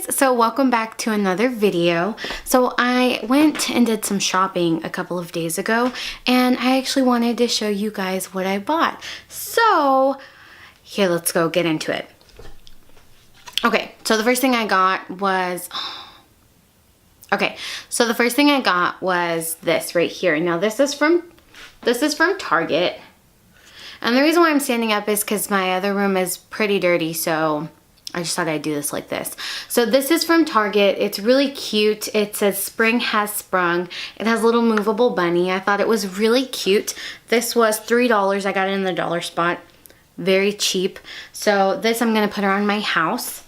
guys, so welcome back to another video. So I went and did some shopping a couple of days ago and I actually wanted to show you guys what I bought. So here, let's go get into it. Okay, so the first thing I got was this right here. Now this is from Target. And the reason why I'm standing up is because my other room is pretty dirty, so I just thought I'd do this like this. So this is from Target. It's really cute. It says spring has sprung. It has a little movable bunny. I thought it was really cute. This was $3. I got it in the dollar spot. Very cheap. So this I'm going to put around my house.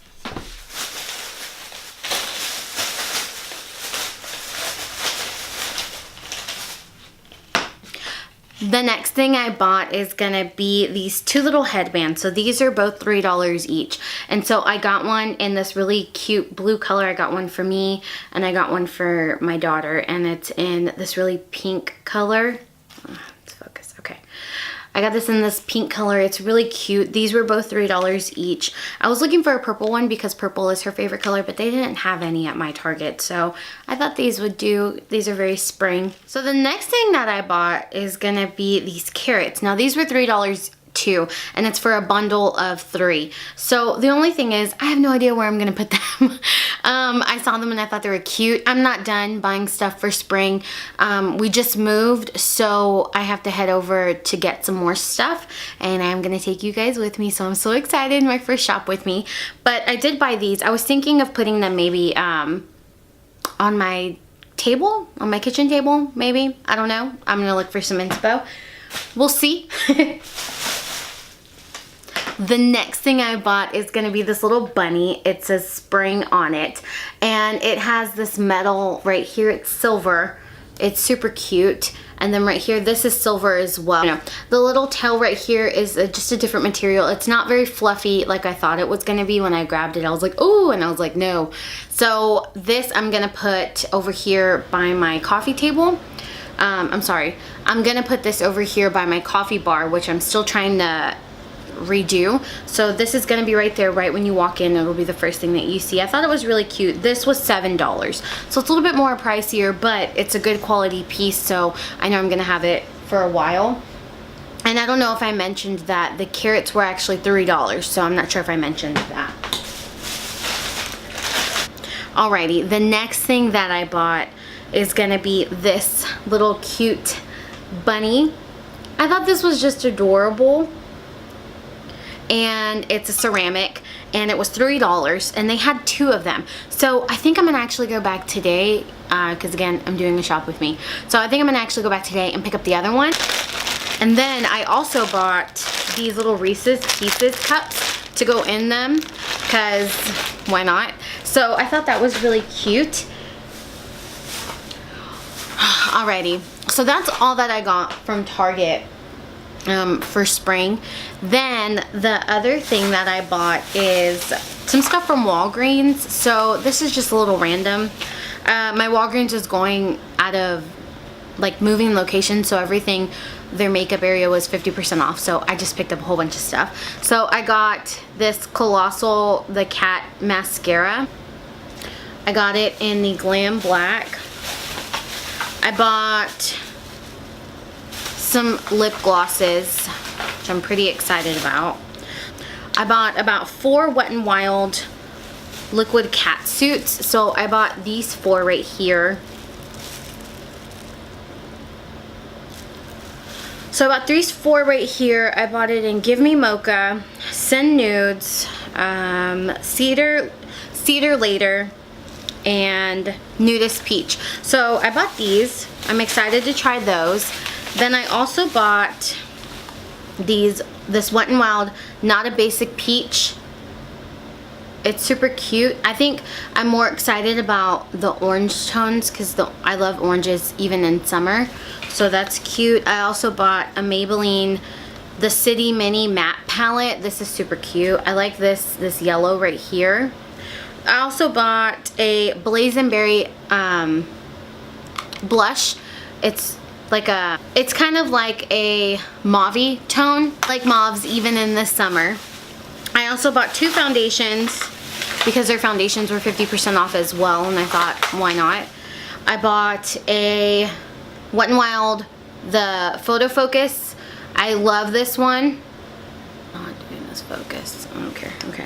The next thing I bought is gonna be these two little headbands. So these are both $3 each. And so I got one in this really cute blue color. I got one for me and I got one for my daughter, and it's in this really pink color. Let's focus, okay. I got this in this pink color. It's really cute. These were both $3 each. I was looking for a purple one because purple is her favorite color, but they didn't have any at my Target. So I thought these would do. These are very spring. So the next thing that I bought is gonna be these carrots. Now these were $3 too, and it's for a bundle of 3. So the only thing is, I have no idea where I'm gonna put them. I saw them and I thought they were cute. I'm not done buying stuff for spring. We just moved, so I have to head over to get some more stuff, and I'm gonna take you guys with me, so I'm so excited. My first shop with me. But I did buy these. I was thinking of putting them maybe on my table, on my kitchen table, maybe. I don't know. I'm gonna look for some inspo. We'll see. The next thing I bought is gonna be this little bunny. It says spring on it, and it has this metal right here. It's silver. It's super cute. And then right here, this is silver as well. The little tail right here is just a different material. It's not very fluffy like I thought it was gonna be. When I grabbed it, I was like, oh, and I was like, no. So this I'm gonna put over here by my coffee table. I'm gonna put this over here by my coffee bar, which I'm still trying to redo. So this is gonna be right there, right when you walk in. It'll be the first thing that you see. I thought it was really cute. This was $7, so it's a little bit more pricier, but it's a good quality piece, so I know I'm gonna have it for a while. And I don't know if I mentioned that the carrots were actually $3, so I'm not sure if I mentioned that. Alrighty, the next thing that I bought is gonna be this little cute bunny. I thought this was just adorable. And it's a ceramic, and it was $3, and they had 2 of them. So I think I'm gonna actually go back today, because again, I'm doing a shop with me. So I think I'm gonna actually go back today and pick up the other one. And then I also bought these little Reese's Pieces cups to go in them, because why not? So I thought that was really cute. Alrighty, so that's all that I got from Target for spring. Then the other thing that I bought is some stuff from Walgreens. So this is just a little random. My Walgreens is going out of, like, moving location, so everything, their makeup area was 50% off, so I just picked up a whole bunch of stuff. So I got this Colossal the Cat mascara. I got it in the Glam Black. I bought some lip glosses, which I'm pretty excited about. I bought about 4 Wet n Wild liquid cat suits. So I bought these 4 right here. So I bought these 4 right here. I bought it in Give Me Mocha, Send Nudes, Cedar Later, and Nudist Peach. So I bought these. I'm excited to try those. Then I also bought this Wet n Wild Not a Basic Peach. It's super cute. I think I'm more excited about the orange tones because I love oranges even in summer. So that's cute. I also bought a Maybelline the City Mini Matte Palette. This is super cute. I like this yellow right here. I also bought a Blazenberry blush. It's kind of like a mauve-y tone, like mauves even in the summer. I also bought 2 foundations. because their foundations were 50% off as well, and I thought, why not? I bought a Wet n Wild, the Photo Focus. I love this one. Not doing this focus. I don't care. Okay.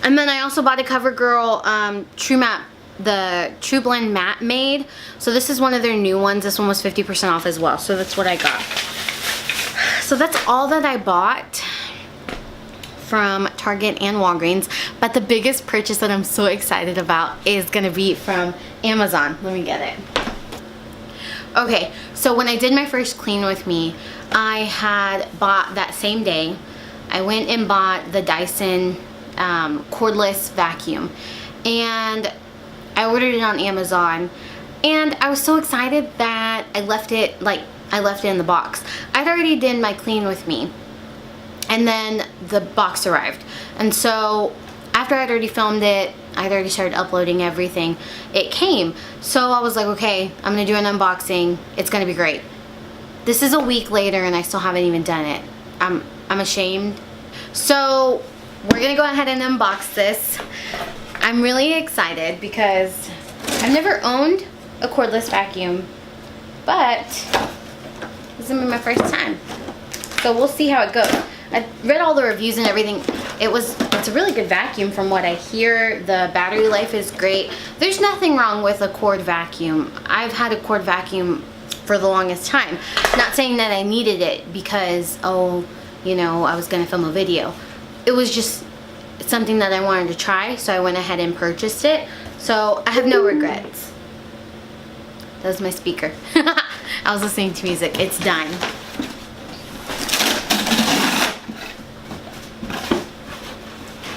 And then I also bought a CoverGirl True Matte, the True Blend Matte Made. So this is one of their new ones. This one was 50% off as well. So that's what I got. So that's all that I bought from Target and Walgreens. But the biggest purchase that I'm so excited about is gonna be from Amazon. Let me get it. Okay, so when I did my first clean with me, I had bought that same day, I went and bought the Dyson cordless vacuum, and I ordered it on Amazon, and I was so excited that I left it in the box. I'd already did my clean with me, and then the box arrived, and so after I'd already filmed it, I'd already started uploading everything, it came. So I was like, okay, I'm gonna do an unboxing, it's gonna be great. This is a week later and I still haven't even done it. I'm ashamed. So we're gonna go ahead and unbox this. I'm really excited because I've never owned a cordless vacuum, but this is gonna be my first time. So we'll see how it goes. I read all the reviews and everything. It's a really good vacuum from what I hear. The battery life is great. There's nothing wrong with a cord vacuum. I've had a cord vacuum for the longest time. Not saying that I needed it because, oh, you know, I was gonna film a video. It was just something that I wanted to try, so I went ahead and purchased it. So I have no regrets. That was my speaker. I was listening to music. It's done.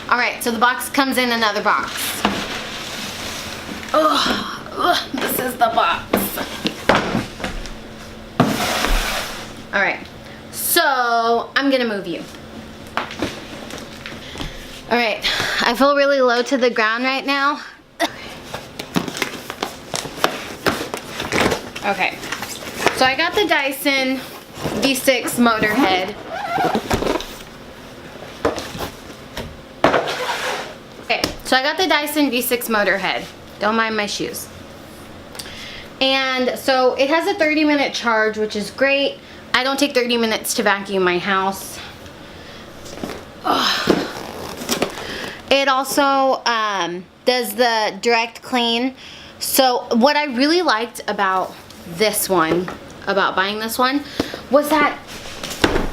Alright, so the box comes in another box. Oh, this is the box. Alright, so I'm gonna move you. Alright, I feel really low to the ground right now. Okay, so I got the Dyson V6 Motorhead. Okay, so I got the Dyson V6 Motorhead. Don't mind my shoes. And so it has a 30-minute charge, which is great. I don't take 30 minutes to vacuum my house. It also does the direct clean. So what I really liked about this one, about buying this one, was that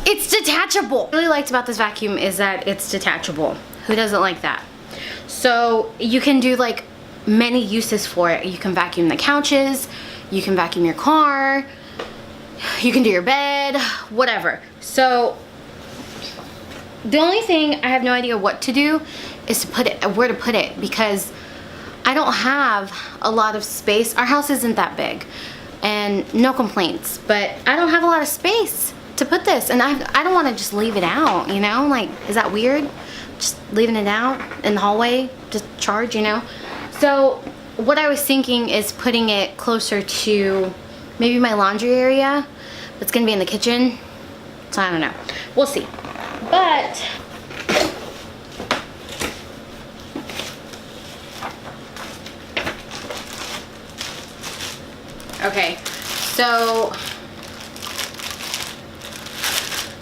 it's detachable. What I really liked about this vacuum is that it's detachable. Who doesn't like that? So you can do like many uses for it. You can vacuum the couches, you can vacuum your car, you can do your bed, whatever. So the only thing I have no idea what to do is to put it, where to put it, because I don't have a lot of space. Our house isn't that big, and no complaints, but I don't have a lot of space to put this, and I don't want to just leave it out, you know? Like, is that weird? Just leaving it out in the hallway to charge, you know? So what I was thinking is putting it closer to maybe my laundry area. It's gonna be in the kitchen, so I don't know. We'll see. But okay, so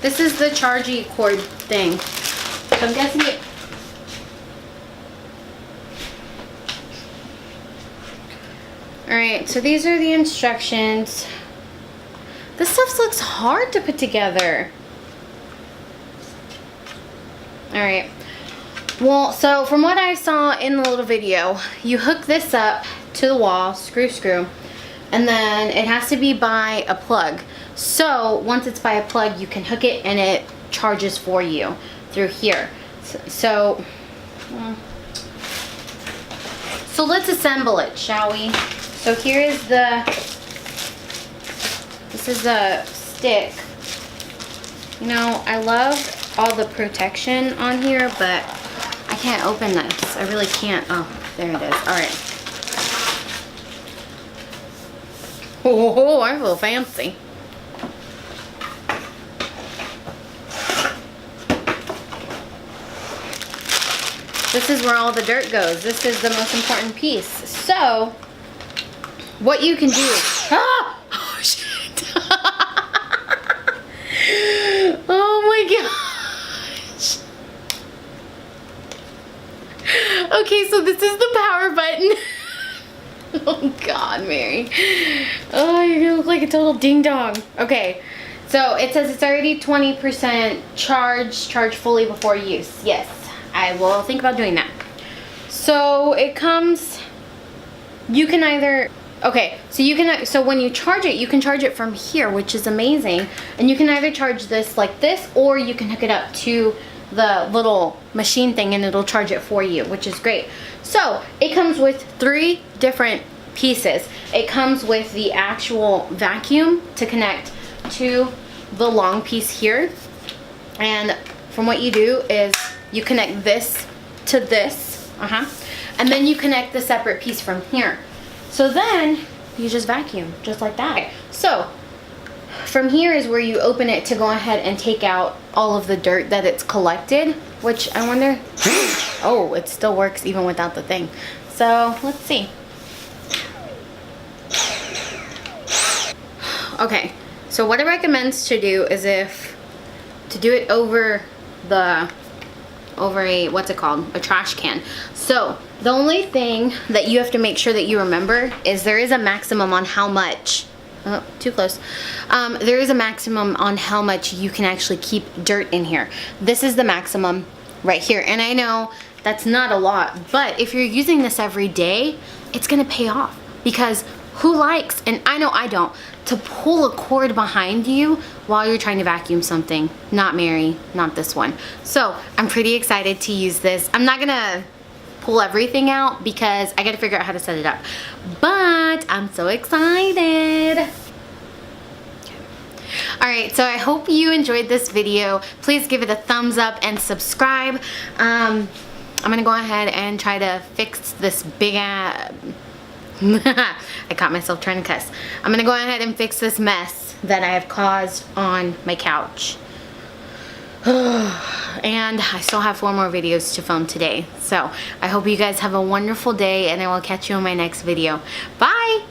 this is the chargey cord thing. So I'm guessing it. Alright, so these are the instructions. This stuff looks hard to put together. Alright. Well, so from what I saw in the little video, you hook this up to the wall, screw, and then it has to be by a plug. So once it's by a plug, you can hook it and it charges for you through here. So let's assemble it, shall we? So here is this is a stick. You know, I love all the protection on here, but I can't open this. I really can't. Oh, there it is. All right. Oh, I feel fancy. this is where all the dirt goes. This is the most important piece. So, what you can do is, oh shit. Oh my gosh. Okay, so this is the power button. Oh God, Mary. Oh, you're gonna look like a total ding dong. Okay, so it says it's already 20% charge fully before use. Yes, I will think about doing that. So it comes, you can either, okay, so when you charge it, you can charge it from here, which is amazing. And you can either charge this like this, or you can hook it up to the little machine thing and it'll charge it for you, which is great. So it comes with 3 different pieces. It comes with the actual vacuum to connect to the long piece here. And from what you do is you connect this to this, and then you connect the separate piece from here. So then you just vacuum, just like that. Okay. So from here is where you open it to go ahead and take out all of the dirt that it's collected, which I wonder, oh, it still works even without the thing. So let's see. Okay, so what it recommends to do is to do it over a, what's it called? A trash can. So the only thing that you have to make sure that you remember is there is a maximum on how much, oh, too close. There is a maximum on how much you can actually keep dirt in here. This is the maximum right here. And I know that's not a lot, but if you're using this every day, it's gonna pay off, because who likes, and I know I don't, to pull a cord behind you while you're trying to vacuum something? Not Mary, not this one. So I'm pretty excited to use this. I'm not gonna pull everything out because I gotta figure out how to set it up, but I'm so excited. Alright, so I hope you enjoyed this video. Please give it a thumbs up and subscribe. I'm gonna go ahead and try to fix this big ass I caught myself trying to cuss. I'm gonna go ahead and fix this mess that I have caused on my couch. And I still have 4 more videos to film today. So I hope you guys have a wonderful day, and I will catch you in my next video. Bye!